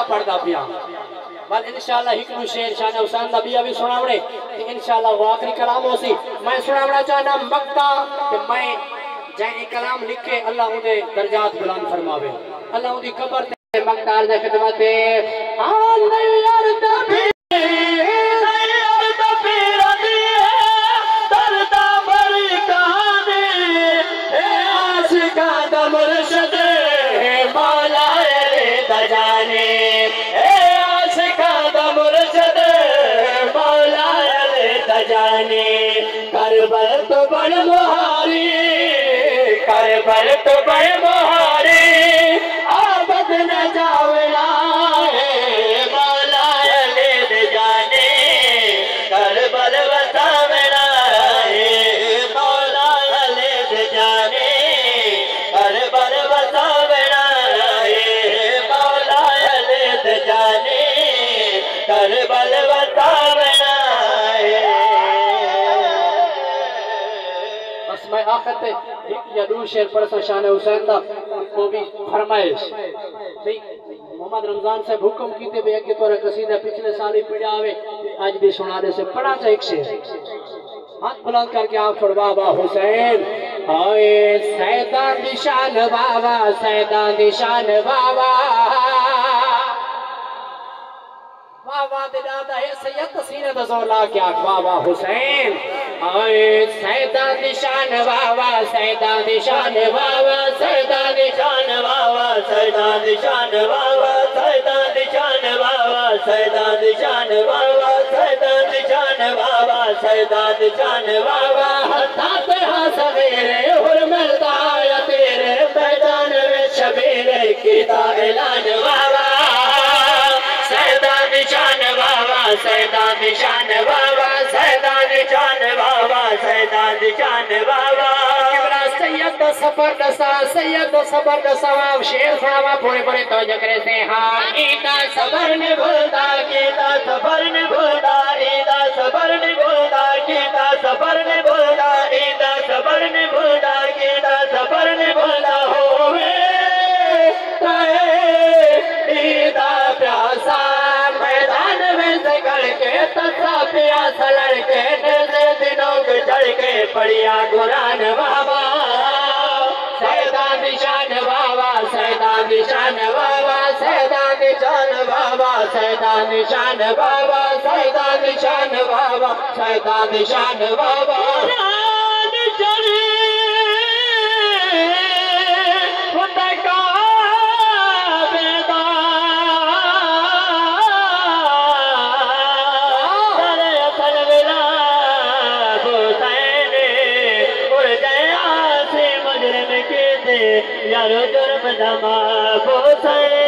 पढ़दा पिया बल इंशाअल्लाह हिकु शेर शान हुसैन दा बिया भी सुनावणे ते इंशाअल्लाह वो आखिरी कलाम होसी। मैं सुनावना चाहना मक्का ते मैं जै कलाम लिखे अल्लाह उदे दर्जात बुलंद फरमावे अल्लाह उदी कब्र ते मक्तार दे खिदमत हां नहीं यार तभी करबल तो बड़ मोहारी करबल तो बड़ मोहारी आबद न जावना मौला ले जाने करबल बसावना मौला ले जाने करबल बसावना मौला ले जाने करबल बसावना। मैं आखिर एक या दो शेर पढ़ शान हुसैन दा वो भी फरमाइश भाई मोहम्मद रमजान साहब हुक्म कीते बे अगे तोरा कसीदा पिछले साल ही पढ़ा आवे आज भी सुना दे से पढ़ा चा एक शेर हाथ बुलंद करके आप पढ़ बाबा हुसैन आए सैयदान निशान बाबा सैयदान निशान बाबा बाबा दिलादा है सैयद सीने दा जोर ला के आख बाबा हुसैन आए सैयदान निशान बाबा सैयदान निशान बाबा सैयदान निशान बाबा सैयदान निशान बाबा सैयदान निशान बाबा सैयदान निशान बाबा सैयदान निशान बाबा सैयदान निशान बाबा हताते हां सवेरे हुर मिलदा या तेरे मैदान में शबीरे कीता ऐलान बाबा सैयदान निशान बाबा सैयदान निशान बाबा सैयदान निशान बाबा सैयदान निशान बाबा सैयद सफर दसा सैयद सबर दसा शेर सुनावा पूरे पूरे तवज्जो करे से हां ईदा सबर ने भूलदा कीदा सबर ने भूलदा ईदा सबर ने भूलदा कीदा सबर ने भूलदा ईदा सबर ने भूलदा कीदा सबर ने भूलदा होवे ईदा प्यासा मैदान में से करके तसा प्यासा लड़के दिनों के चढ़ के पड़िया कुरान बाबा सैयदान निशान बाबा सैयदान निशान बाबा सैयदान निशान बाबा सैयदान निशान बाबा सैयदान निशान बाबा सैयदान निशान बाबा यारो जुर्म दमा बोसे